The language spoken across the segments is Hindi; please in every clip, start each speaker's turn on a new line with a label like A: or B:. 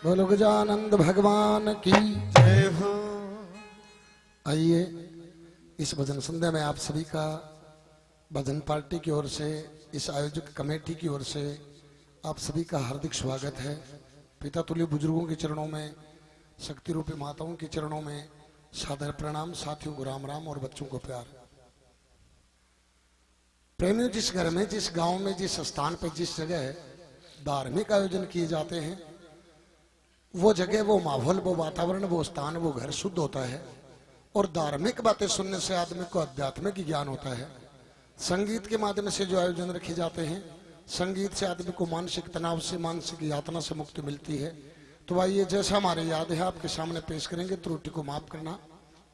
A: बोलो गजानंद भगवान की
B: जय हो।
A: आइए इस भजन संध्या में आप सभी का भजन पार्टी की ओर से, इस आयोजक कमेटी की ओर से आप सभी का हार्दिक स्वागत है। पिता तुल्य बुजुर्गों के चरणों में, शक्ति रूपी माताओं के चरणों में सादर प्रणाम। साथियों को राम राम और बच्चों को प्यार। प्रेमियों, जिस घर में, जिस गांव में, जिस स्थान पर, जिस जगह धार्मिक आयोजन किए जाते हैं, वो जगह, वो माहौल, वो वातावरण, वो स्थान, वो घर शुद्ध होता है और धार्मिक बातें सुनने से आदमी को आध्यात्मिक ज्ञान होता है। संगीत के माध्यम से जो आयोजन रखे जाते हैं, संगीत से आदमी को मानसिक तनाव से, मानसिक यातना से मुक्ति मिलती है। तो आइए, जैसा हमारे याद है आपके सामने पेश करेंगे, त्रुटि को माफ करना।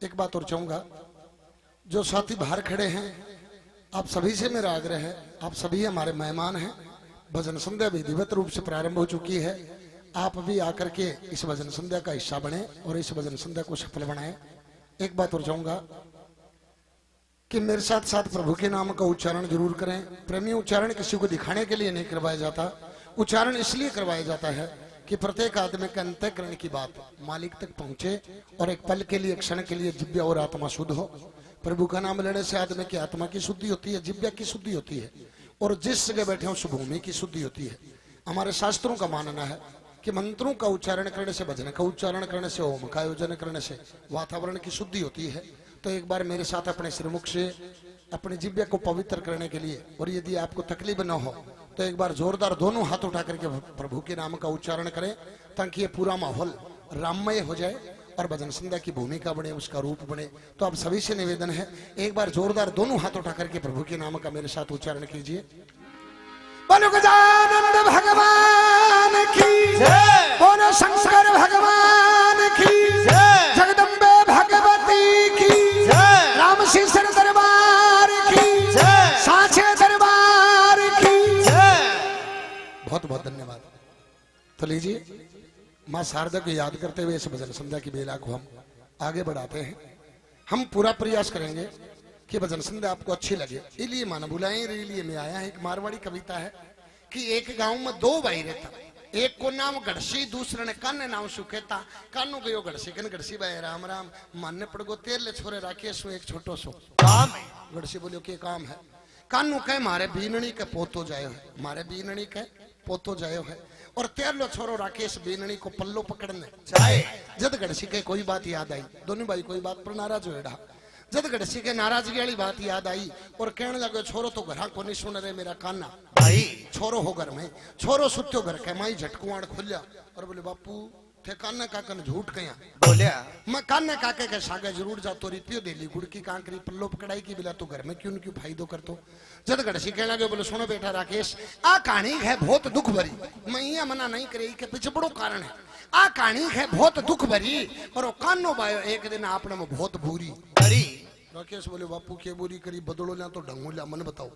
A: एक बात और चाहूंगा, जो साथी बाहर खड़े हैं, आप सभी से मेरा आग्रह है, आप सभी हमारे मेहमान हैं। भजन संध्या विधिवत रूप से प्रारंभ हो चुकी है। आप भी आकर के इस भजन संध्या का हिस्सा बने और इस भजन संध्या को सफल बनाएं। एक बात और चाहूंगा कि मेरे साथ साथ प्रभु के नाम का उच्चारण जरूर करें। प्रेमी, उच्चारण किसी को दिखाने के लिए नहीं करवाया जाता, उच्चारण इसलिए करवाया जाता है कि प्रत्येक आदमी के अंतःकरण की बात मालिक तक पहुंचे और एक पल के लिए, क्षण के लिए जिब्या और आत्मा शुद्ध हो। प्रभु का नाम लेने से आदमी की आत्मा की शुद्धि होती है, जिब्या की शुद्धि होती है और जिस जगह बैठे उस भूमि की शुद्धि होती है। हमारे शास्त्रों का मानना है कि मंत्रों का उच्चारण करने से, भजन का उच्चारण करने से, ओम का आयोजन करने से वातावरण की शुद्धि होती है। तो एक बार मेरे साथ अपने श्रीमुख से अपने जिब्या को पवित्र करने के लिए, और यदि आपको तकलीफ न हो तो एक बार जोरदार दोनों हाथ उठा करके प्रभु के नाम का उच्चारण करें, ताकि ये पूरा माहौल राममय हो जाए और भजन संध्या की भूमिका बने, उसका रूप बने। तो आप सभी से निवेदन है, एक बार जोरदार दोनों हाथ उठा करके प्रभु के नाम का मेरे साथ उच्चारण कीजिए। बोलो गजानंद भगवान की जय, बोलो शंकर भगवान की जय, जगदम्बे भगवती की जय, राम शीर्षन दरबार की जय, साचे दरबार की जय। बहुत बहुत धन्यवाद। तो लीजिए, माँ शारदा को याद करते हुए इस भजन संध्या की बेला को हम आगे बढ़ाते हैं। हम पूरा प्रयास करेंगे कि भजन संध्या आपको अच्छी लगे। इलिए माना बुलाए लिए में आया है। एक मारवाड़ी कविता है कि एक गांव में दो भाई रहता, एक को नाम गढ़सी, दूसरे ने कान्ने नाम सुखेता। कानू गयो गढ़सी, कन गढ़सी भाई राम राम, मानने पड़ गो तेरले छोरे राखे सो एक छोटो सो काम है। गढ़सी बोलियो के काम है? कानू कहे मारे बीनणी के पोतो जायो है, मारे बीनणी के पोतो जायो है। और तेरलो छोरो राकेश बीनणी को पल्लो पकड़ने जाए। जद गढ़सी के कोई बात याद आई, दोनों भाई कोई बात पर नाराज हो एड़ा। जद गढ़सी के नाराजगी वाली बात याद आई और कहने लगे, छोरो तो घर को नहीं सुन रहे मेरा कान्ना भाई, छोरो हो घर में, छोरो सुत्यो घर के माई झटकुआड़ खुल्या और बोले, बापू थे कान्ने काका ने झूठ कया बोलिया, मैं कान्ने काके के सागे जरूर जा, तो रिपियो दे ली गुड़ की कांकरी पल्लो पकड़ाई की बिला, तो घर में क्यों क्यों फायदो कर। तो जद गढ़सी कहने लगे, बोले सुनो बेटा राकेश, आ कहानी है बहुत दुख भरी, मैं यहाँ मना नहीं करे के पीछे बड़ो कारण है। आ कहानी है बहुत दुख भरी और वो कानो बायो एक दिन आपने में बहुत बुरी करी। राकेश बोले, बापू के बुरी करी, बदलो लिया तो ढंगू लिया, मन बताओ।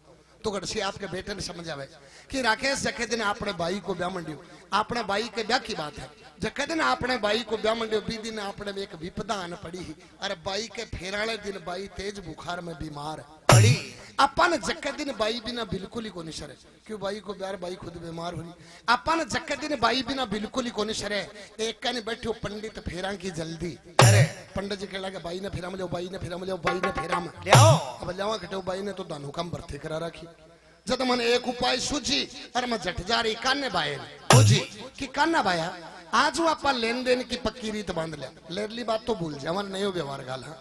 A: तो गढ़सी आपके बेटे ने समझ आवे कि राकेश जखे दिन आपने बाई को ब्याह मंडियो, आपने बाई के ब्याह की बात है, जखे दिन आपने बाई को ब्याह मंडियो, बी दिन आपने एक विपदा आन पड़ी, अरे बाई के फेराले दिन बाई तेज बुखार में बीमार पड़ी। अपन जक्के दिन बाई बिना बिल्कुल ही को नहीं सरे, क्यों बाई को ब्याह, बाई खुद बीमार हुई। अपन जक्के दिन बाई बिना बिल्कुल ही को नहीं सरे। एक कने बैठो पंडित फेरा की जल्दी अरे पंडित जी कहला बाई ने फेरा में लो, बाई ने फेरा में लो, बाई ने फेरा में लियाओ। अब लियावा कटे बाई ने तो दानू काम भर्ती करा रखी। जब मन एक उपाय सूझी और मैं झट जा रही कान्ने बाए बुझी कि कान्ना बाया आज वो आप लेन देन की पक्की रीत बांध लिया। लेरली बात तो भूल जा, नहीं हो व्यवहार गाल। हाँ,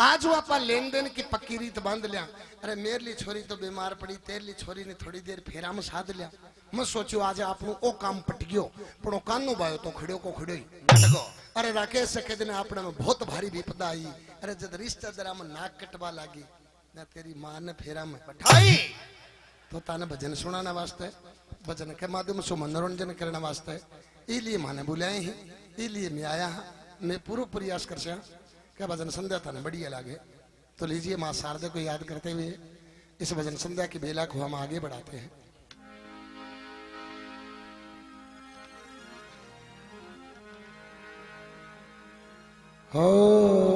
A: आज वो आप लेन देन की पक्की रीत बांध लिया। अरे मेरली छोरी तो बीमार पड़ी, तेरली छोरी ने थोड़ी देर फेरा में साध लिया। मैं सोचू आज आप ओ काम पट गयो, पण कानो बायो तो खड़ियो को खड़ियो ही नाटको। अरे राकेश सके दिन आपने में बहुत भारी विपदा आई। अरे जब रिश्तेदार में नाक कटवा लागी ना, तेरी मां ने फेरा में बैठाई तो ताने भजन सुनाने वास्ते, भजन के माध्यम से मनोरंजन करने वास्ते इसलिए माने बुलाए हैं, इसलिए मैं आया हाँ। मैं पूरा प्रयास कर सका क्या भजन संध्या थाने बढ़िया लागे। तो लीजिए, माँ शारदा को याद करते हुए इस भजन संध्या की बेला को हम आगे बढ़ाते हैं। हो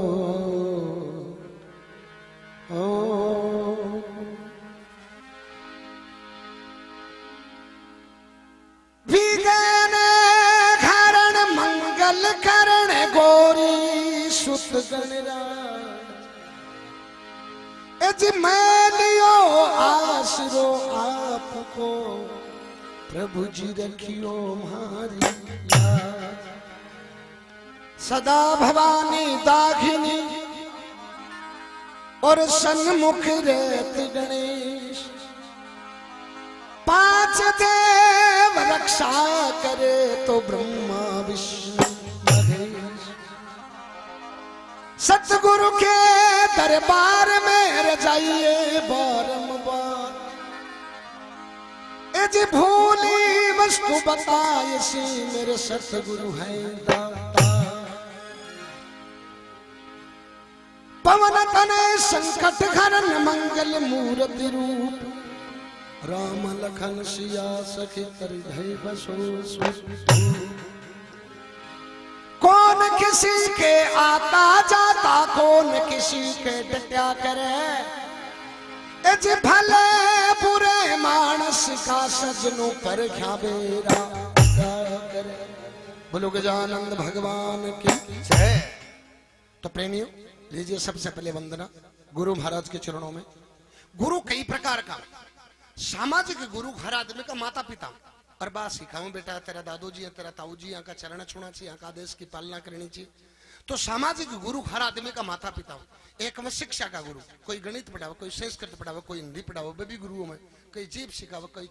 A: गणराज। जी मैं लियो आसरो आपको, प्रभु जी रखियो मारी लाज। सदा भवानी दाघिनी और सन्मुख रेत गणेश, पांच देव रक्षा करे तो ब्रह्मा विष्णु महेश। सतगुरु के दरबार में जाइए बारंबार, जी भूली वस्तु बताए सी मेरे सतगुरु है दाता। पवन तनय संकट हरन मंगल मूर्ति रूप, राम लखन सिया सखी कर भय बसो सुख। कौन किसी के आता जाता, कौन किसी के डटा करे, जी भले बुरे मानस का सजनों पर क्या बेरा करे। बोलो गजानंद भगवान की जय। तो प्रेमियों लीजिए सबसे पहले वंदना गुरु महाराज के चरणों में। गुरु कई प्रकार का, सामाजिक गुरु हर आदमी का माता पिता और बात सिखाऊं बेटा तेरा दादू जी तेरा ताऊ जी यहाँ का चरण छूना चाहिए, यहाँ का आदेश की पालना करनी चाहिए। तो सामाजिक गुरु हर आदमी का माता पिता। एक में शिक्षा का गुरु, कोई गणित पढ़ावे, कोई संस्कृत पढ़ावे, कोई हिंदी पढ़ावे, वे भी गुरुओं में। कोई जीप सिखावे, कोई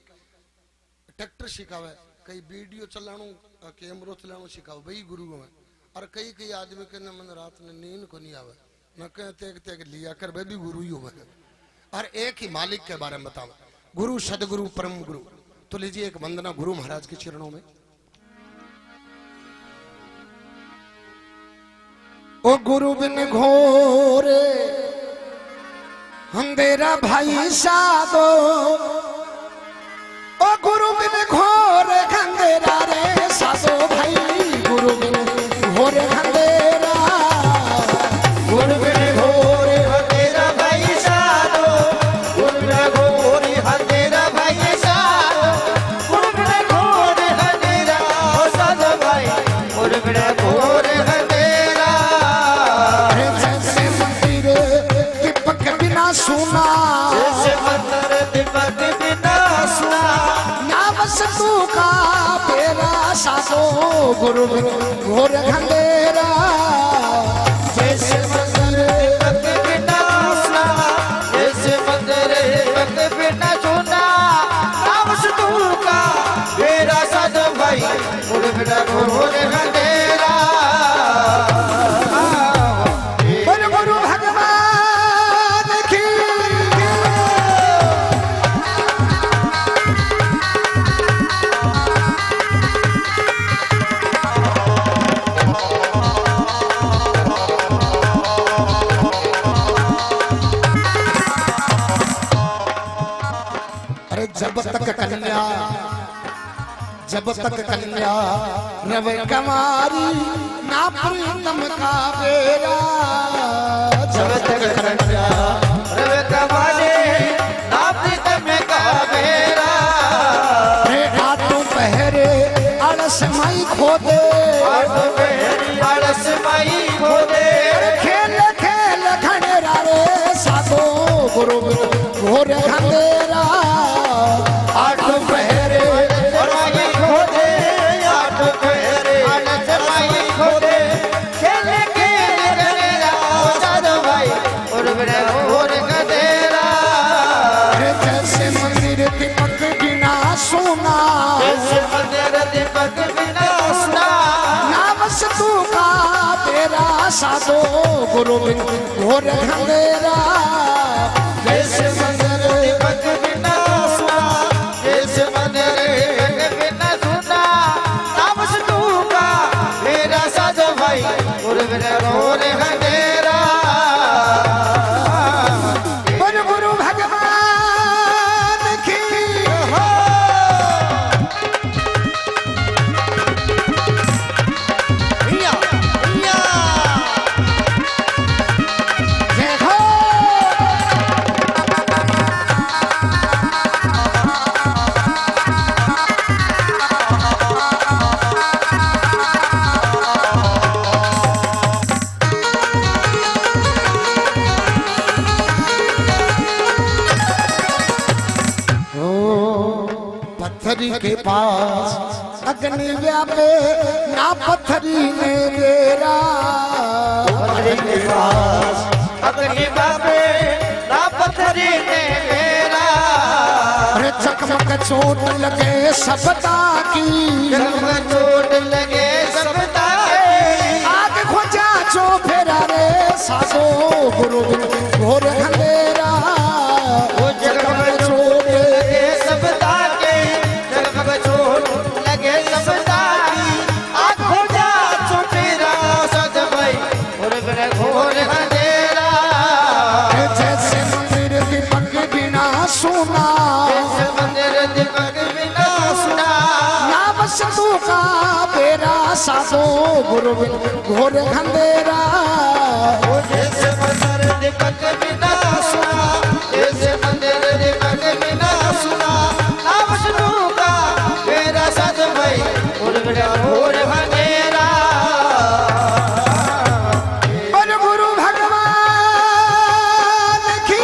A: ट्रैक्टर सिखावे, कोई वीडियो चलानो कैमरो चलानो सिखावे, वही गुरुओं में। और कई कई आदमी के मन रात में नींद को नहीं आवे न कहते लिया कर, वे भी गुरु ही हुए। और एक ही मालिक के बारे में बताओ, गुरु सदगुरु परम गुरु। तो लीजिए एक वंदना गुरु महाराज के चरणों में। ओ गुरु बिन घोरे अंधेरा भाई साधो, ओ गुरु बिन घोरे अंधेरा रे साधो भाई। गुरु बिन घोरे अंधेरा, गुरु बिन घोरे अंधेरा भाई साधो, गुरु बिन घोरे अंधेरा भाई साधो, गुरु बिन घोरे अंधेरा साधो भाई, गुरु बिन घोरे सुना, जैसे मंदिर दीपक बिना सुना, नाम सतु का तेरा साधो। गुरु घोर अंधेरा, जैसे मंदिर दीपक बिना सुना, जैसे मंदिर दीपक बिना सुना, नाम सतु का तेरा साधो भाई। गुरु बिना घोर अंधेरा। जब तक कन्या रव कमारी, ना प्रीतम का बेरा। जब तक कन्या रव कमारी, ना प्रीतम का बेरा। आटो पहरे आलस माई खोदे, आटो पहरे आलस माई खोदे। खेल खेल घनेरा रे साधो, गुरु घोर अंधेरा। आटो पहरे खोदे, आटो पहरे आलस माई खोदे। खेल खेल घनेरा साधो भाई, और बड़ा घोर अंधेरा। जैसे मंदिर दीपक बिना सोना, जैसे मंदिर दीपक बिना सोना, नाम सतु का तेरा साधो। गुरु घोर अंधेरा, जैसे मंदिर दीपक बिना सोना, जैसे मंदिर दीपक बिना सोना, नाम सतु का तेरा साधो भाई। गुरु घोर अंधेरा। गुरु भगवान की हो। जय हो। पत्थरी के पास अग्नि व्यापे ना पत्थरी ने बेरा।
B: पत्थरी के पास अग्नि व्यापे ना पत्थरी ने बेरा।
A: अरे चकमक चोट लगे सबता की,
B: चकमक चोट लगे सबता की।
A: आग खोजा चो फेरा रे साधो गुरु घोर अंधेरा।
B: वो चकमक चोट लगे सबता की, चकमक चोट लगे सबता की। आग खोजा चो फेरा सद भाई और फिर घोर अंधेरा।
A: जैसे मंदिर दीपक बिना सुना,
B: जैसे मंदिर दीपक बिना सुना।
A: ना बस तू का बेरा साधो गुरु घोर अंधेरा।
B: वो जैसे मंदिर दीपक बिना सुना, जैसे मंदिर दीपक बिना सुना। ना बस तू का बेरा सद भाई और मेरा घोर अंधेरा।
A: और गुरु भगवान की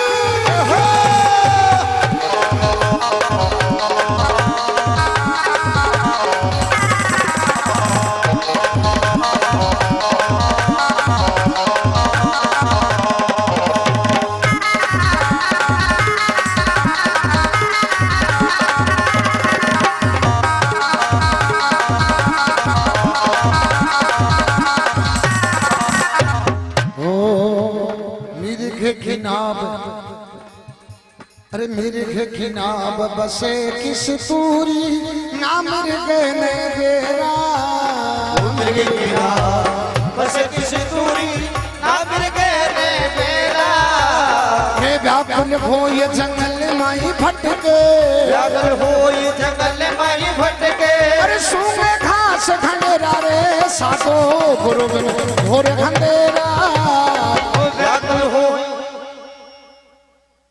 A: मिर्घ खिनाब, अरे मिर्घ खिनाब बसे किस तूरी ना मिर्घ ने बेरा।
B: मिर्ग गिरा बस किस दूरी ना मिर्ग ने बेरा।
A: हे व्याकुल हो ये जंगल माई भटके,
B: व्याकुल हो ये जंगल माई भटके।
A: अरे सूखे घास खंडेरा रे साधो गुरु घोर अंधेरा।
B: वो व्याकुल हो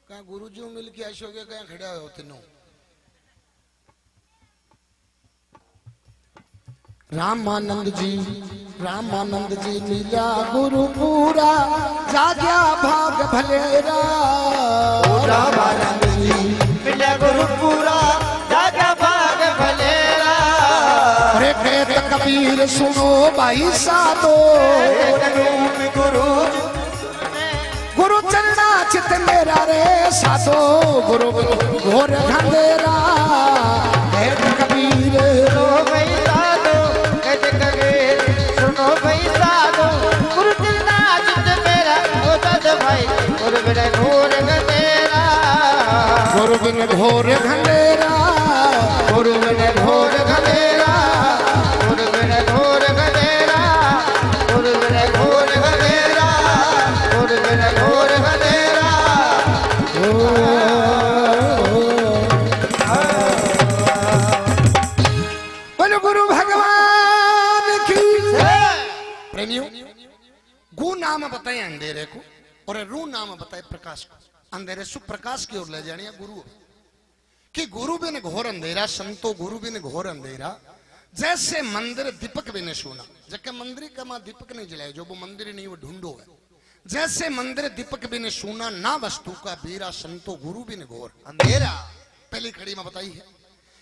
A: कहाँ गुरु जी मिल के अशोक कहीं खड़े हो तीनों। रामानंद जी मिला गुरु पूरा जाग्या भाग भलेरा।
B: रामानंद जी मिला गुरु पूरा जागा भाग भलेरा।
A: अरे कहत कबीर सुनो भाई साधो,
B: गुरु
A: गुरु चलना चित मेरा रे साधो गुरु घोर अंधेरा। कहत कबीर
B: सुनो भाई साधो, कहते कबीर सुनो भाई साधो। गुरु चलना चित मेरा ओ सद भाई गुरु मेरा घोर अंधेरा।
A: गुरु बिन घोर अंधेरा,
B: गुरु मेरा घोर अंधेरा, गुरु मेरा घोर अंधेरा, गुरु मेरा घोर अंधेरा, गुरु मेरा घोर अंधेरा।
A: बोलो गुरु भगवान की। प्रेमियों, गु नाम बताए अंधेरे को और रू नाम बताए प्रकाश को। अंधेरे से प्रकाश की ओर ले जाने गुरु कि गुरु बिन घोर अंधेरा, संतो गुरु बिन घोर अंधेरा। जैसे मंदिर दीपक बिन सोना, जबकि मंदिर का मां दीपक नहीं जलाए, जो वो मंदिर नहीं वो ढूंढो है। जैसे मंदिर दीपक बिन सोना ना वस्तु का बेरा, संतो गुरु बिन घोर अंधेरा। पहली खड़ी में बताई है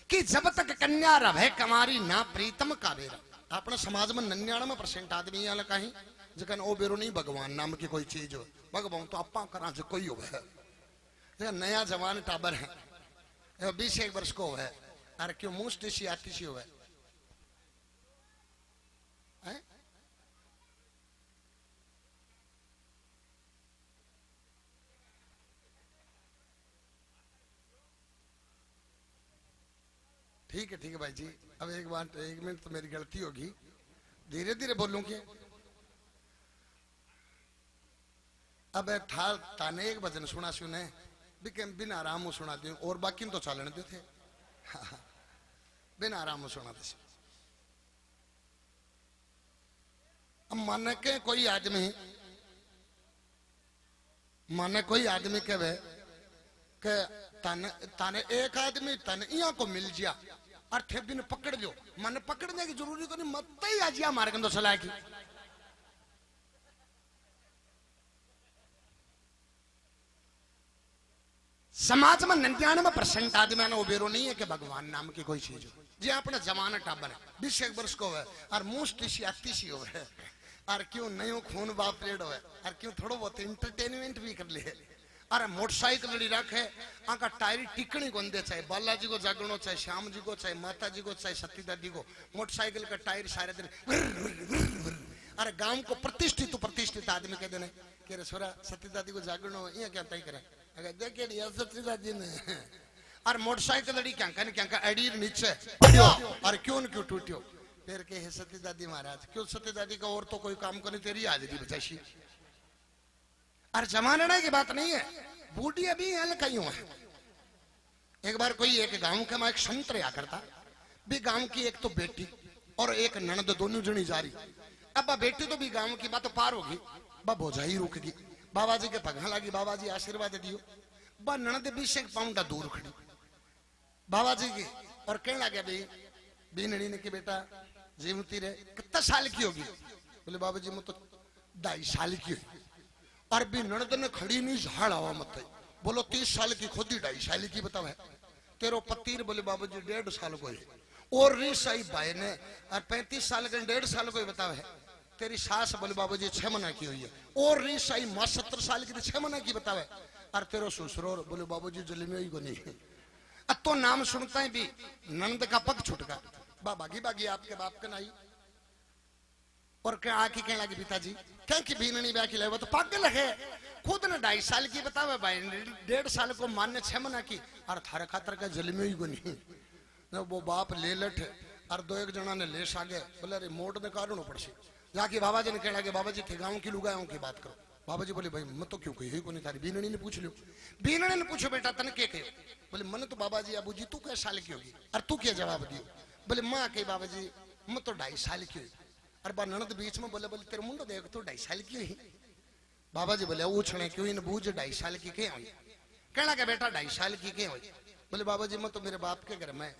A: कि जब तक कन्या रहे कमारी ना प्रीतम का बेरा। अपने समाज में 99% आदमी यहाँ कहीं जगन ओ बेरो नहीं भगवान नाम की कोई चीज हो। भगवान तो आपा करा से कोई हो है। नया जवान टाबर है, 20 वर्ष को है, अरे क्यों मुंह सी आती सी हो है। ठीक है भाई जी, अब एक मिनट तो मेरी गलती होगी, धीरे धीरे बोलूंगी। अब ताने एक भजन सुने बिना आराम सुना दे और बाकी तो चलने दे थे। बिना आराम सुना दे। अब माने के कोई आदमी कहे के ताने एक आदमी तन इया को मिल जिया और थे बिन पकड़ लो, मन पकड़ने की जरूरी तो नहीं, मत ही आजिया मार के तो सलाह की। समाज में 99% आदमी ने उबेरो नहीं है कि भगवान नाम की कोई चीज हो। जी अपना जमाना टाबर है 20 वर्ष को है और मुंह सी आती सी हो है और क्यों नयो खून बाप रेड हो और क्यों थोड़ा बहुत इंटरटेनमेंट भी कर ले अरे मोटरसाइकिल लड़ी रखे आका टायर टिकनी को दे चाहे बालाजी को जागरणो चाहे श्याम जी को चाहे माता जी को चाहे सती दादी को मोटरसाइकिल का टायर सारे दिन अरे गांव को प्रतिष्ठित आदमी कह देने कि रे छोरा सती दादी को जागरणो ये क्या तय करे अगर देखे सती दादी ने और मोटरसाइकिल लड़ी क्या अड़ीर नीचे और क्यों क्यों टूटियो फिर के है सती दादी महाराज क्यों सती दादी का और तो कोई काम करने तेरी हाजिरी बचाशी और जमाना की बात नहीं है बूढ़ी अभी हल्का ही है। एक बार कोई एक गांव के में एक संत रहा करता भी गांव की एक तो बेटी और एक ननद दोनों जनी जा रही अब बेटी तो भी गांव की बात तो पार होगी बा भोजाई रुकगी बाबा जी के पगा लगी बाबा जी आशीर्वाद दियो बा ननद 20 पाउंड दूर खड़ी बाबा जी की और कहने लगे भाई बीनड़ी ने की बेटा जीवती रहे कितना साल की होगी बोले बाबा जी मैं तो 2.5 साल की हुई और भी ननद ने खड़ी नहीं झाड़ आवा मत बोलो 30 साल की खुद ही 2.5 साल की बताओ है तेरो पत्तीर बोले बाबू जी 1.5 साल को है और रिसाई भाई ने और 35 साल के 1.5 साल को बताओ है तेरी सास बोले बाबू जी 6 महीना की हुई है और रिसाई माँ 70 साल की 6 महीना की बताओ है और तेरो ससुर बोले बाबू जी जल में ही को नहीं अब तो नाम सुनता है भी नंद का पग छुटका बागी बागी आपके बाप का नहीं और क्या आके कहने लगी पिताजी क्या कि बीननी ब्याह खिलाए वो तो पागल है खुद ने 2.5 साल की बतावे भाई 1.5 साल को मान्य 6 महीना की और थारे खातर का जल में ही को नहीं न वो बाप ले लठ और 2-1 जना ने ले सागे बोले अरे मोट ने कारणों पड़सी जाके बाबा जी ने कहना कि बाबा जी थे गाँव की लुगायों की बात करो बाबा जी बोले भाई मैं तो क्यों कही को नहीं थारी बीननी ने पूछ लो बीननी ने पूछो बेटा तने के कहो बोले मन तो बाबा जी अबू जी तू कै साल की होगी और तू क्या जवाब दियो बोले माँ कही बाबा जी मैं तो 2.5 साल की हुई और बा ननद बीच में बोले बोले तेरे मुंडो देख तो 2.5 साल की हुई बाबा जी बोले उछने क्यों इन बूझ 2.5 साल की क्या हुई कहना क्या बेटा 2.5 साल की क्या हुई बोले बाबा जी मैं तो मेरे बाप के घर में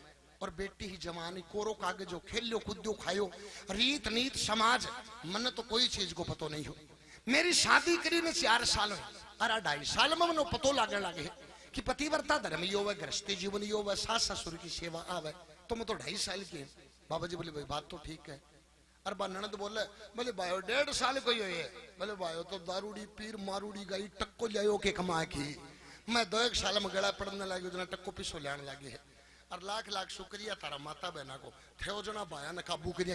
A: और बेटी ही जमानी कोरो कागजो खेलो कूदो खायो रीत नीत समाज मन तो कोई चीज को पतो नहीं हो मेरी शादी करी ने 4 साल हुई और 2.5 साल में मनो पतो लागे लागे कि पतिव्रता धर्म यो वे गृहस्थी जीवन यो वे सास ससुर की सेवा आवे तो मैं तो 2.5 साल की बाबा जी बोले भाई बात तो ठीक है और बा ननद बोले बोले भाई 1.5 साल को ही है बोले भाई तो दारूड़ी पीर मारूड़ी गई टक्को लियो के कमा की मैं 2-1 साल में गला पड़ने लगी उतना टक्को पिसो लेने लगी है और लाख लाख शुक्रिया तारा माता बहना को थे जना भाया ने काबू कर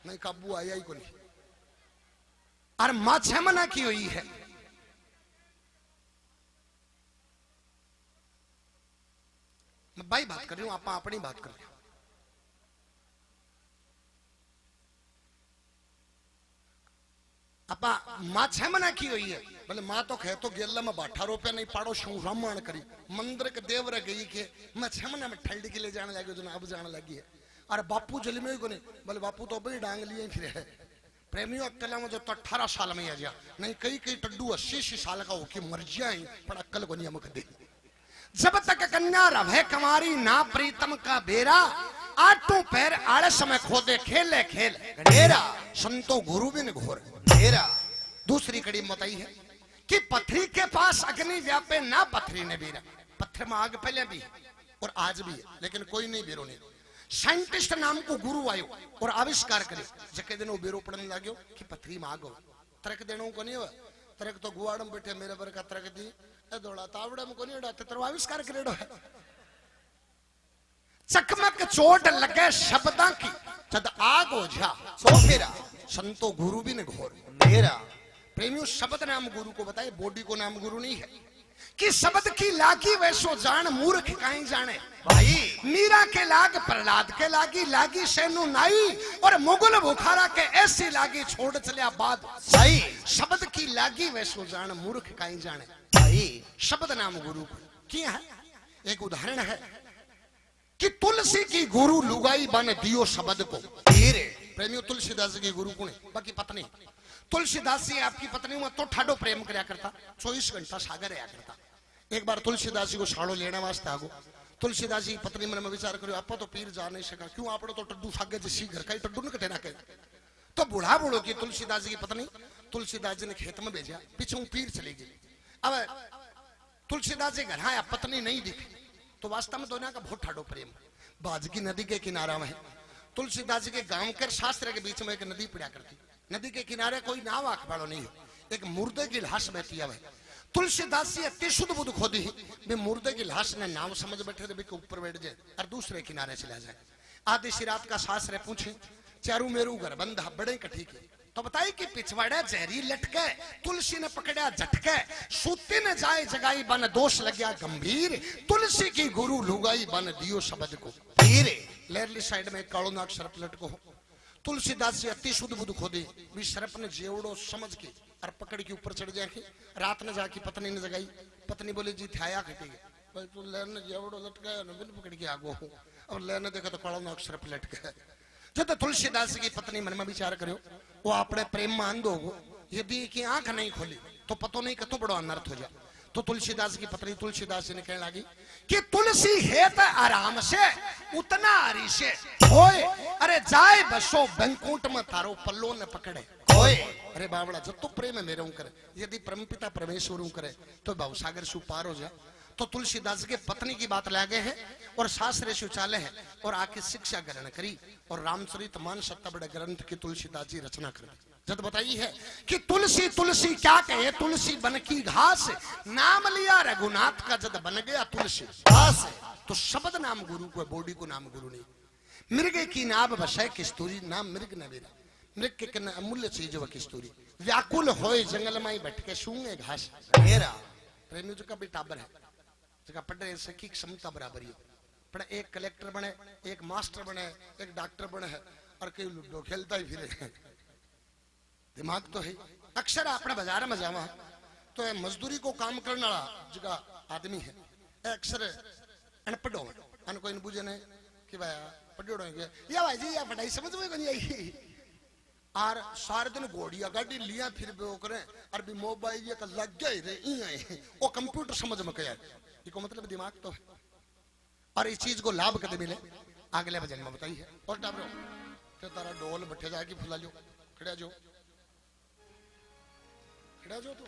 A: नहीं काबू आया ही को नहीं और माँ 6 महीना की हुई है मैं भाई बात कर रही हूं आप अपनी बात कर रहे हो अपा माँ 6 महीना की हुई है बोले माँ तो कहे तो गेला में 18 रुपया नहीं पाड़ो शू रामायण करी मंदिर के देव रह गई के मैं 6 महीने में ठंडी के लिए जाने लगी जो अब जाने लगी है अरे बापू जल में को नहीं बोले बापू तो अभी डांग लिए फिर है प्रेमियों अक्कला में जो तो 18 साल में आ गया नहीं कई टड्डू 80 साल का होके मर जाए पर अक्कल को नियम दे जब तक कन्या रहे कमारी ना प्रीतम का बेरा आटू पैर आलस में खोदे खेले खेल ढेरा संतो गुरु बिन घोर ढेरा दूसरी कड़ी बताई है कि पथरी के पास अग्नि व्यापे ना पथरी ने बीरा पत्थर में आग पहले भी और आज भी है लेकिन कोई नहीं बेरो नहीं साइंटिस्ट नाम को गुरु आयो और आविष्कार करे जके दिन वो बेरो पड़ने लगे कि पथरी में आग हो तरक देनों को नहीं हुआ तरक तो गुआड़म बैठे मेरे बर का तरक दी दौड़ा तावड़े में को नहीं उड़ा तेरा आविष्कार करेडो है चकमक चोट लगे शब्दा की जद आग हो जा सो फेरा संतो गुरु भी ने घोर मेरा प्रेमियों शब्द नाम गुरु को बताए बॉडी को नाम गुरु नहीं है कि शब्द की लागी वैसो जान मूर्ख काई जाने भाई मीरा के लाग प्रहलाद के लागी लागी सेनु नाई और मुगल बुखारा के ऐसी लागी छोड़ चलिया बाद सही शब्द की लागी वैसो जान मूर्ख काई जाने भाई शब्द नाम गुरु क्या है एक उदाहरण है कि तुलसी की गुरु लुगाई बन दियो शब्द को धीरे प्रेमियों तुलसीदास की गुरु को नहीं बाकी पत्नी तुलसीदास जी आपकी पत्नी में तो ठाडो प्रेम करया करता 24 घंटा सागर रहा करता एक बार तुलसीदास जी को साड़ो लेने वास्ते आगो तुलसीदास जी पत्नी मन में विचार करो आप तो पीर जा नहीं सका क्यों आप तो टड्डू सागे जैसी घर का टड्डू न कटे ना कहे तो बूढ़ा बूढ़ो की तुलसीदास जी की पत्नी तुलसीदास जी ने खेत में भेजा पीछे पीर चली गई अब तुलसीदास जी घर आया, पत्नी नहीं दिखी, तो वास्तव में दोनों का बहुत ठाडो प्रेम। बाजगी नदी के किनारा में तुलसीदास जी के गांव के शास्त्र के बीच में एक नदी पड़ा करती। नदी के किनारे कोई नाव आंख वालों नहीं हो, एक मुर्दे की लाश बैठी है। तुलसीदास जी अति शुद्ध बुद्ध खोदी वे मुर्दे की लाश ने नाव समझ बैठे थे के ऊपर बैठ जाए और दूसरे किनारे चला जाए। आधी सी रात का शास्त्र पूछे, चारू मेरू घर बंधा बड़े कठी के, तो बताई कि पिछवाड़ा जहरी लटके, तुलसी ने पकड़ा झटके, सूती ने जाए जगाई बन दोष लग्या गंभीर, तुलसी की गुरु लुगाई बन दियो शब्द को पीर। लेरली साइड में कालो नाग सर्प लटको। तुलसीदास जी अति शुद्ध बुद्ध खोदी भी सर्प ने जेवड़ो समझ के और पकड़ के ऊपर चढ़ जाके रात ने जाके पत्नी ने जगाई। पत्नी बोली जी थाया कटी भाई तू लेने जेवड़ो लटकाया न बिन पकड़ के आगो हो, और लेने देखा तो कालो नाग सर्प लटका। जब तुलसीदास की पत्नी मन में विचार करो वो अपने प्रेम में अंध हो, यदि की आंख नहीं खोली तो पतो नहीं कतो बड़ो अनर्थ हो जाए। तो तुलसीदास की पत्नी तुलसीदास जी ने कहने लगी कि तुलसी है तो आराम से उतना हरी से होए, अरे जाए बसो बैंकुट में तारो पल्लो न पकड़े होए। अरे बावड़ा जब तो प्रेम मेरे करे, यदि परमपिता परमेश्वर करे तो भवसागर सु पार हो जाए। तो तुलसीदास के पत्नी की बात लागे है और शास्त्र शौचालय है और आके शिक्षा ग्रहण करी और रामचरित मानस बड़े ग्रंथ की तुलसीदास जी रचना कर जब बताई है कि तुलसी तुलसी क्या कहे, तुलसी बन की घास, नाम लिया रघुनाथ का जब बन गया तुलसी घास। तो शब्द नाम गुरु को, बॉडी को नाम गुरु नहीं। मृग की नाभ बसाए किस्तूरी, नाम मृग न मेरा, मृग के कन अमूल्य चीज वह किस्तूरी, व्याकुल होए जंगल में बैठ के सूंगे घास मेरा। प्रेमी का भी टाबर है जगह पढ़ने की क्षमता बराबर ही पर एक कलेक्टर बने, एक मास्टर बने, एक डॉक्टर बने है और कई लूडो खेलता ही फिरे। दिमाग तो है। अक्सर अपने बाजार में जावा तो मजदूरी को काम करने वाला जगह आदमी है अक्सर अनपढ़ो अन कोई न बुझे नहीं कि भाई पढ़ो या भाई जी या पढ़ाई समझ में नहीं आई और सारे दिन घोड़िया गाड़ी लिया फिर भी करें और भी मोबाइल का लग गए रे वो कंप्यूटर समझ में क्या इसको मतलब दिमाग तो है। और इस चीज को लाभ कदे मिले अगले भजन में बताइए। और डाबरो तो तारा डोल बैठे जाके फुला जो खड़ा जो तो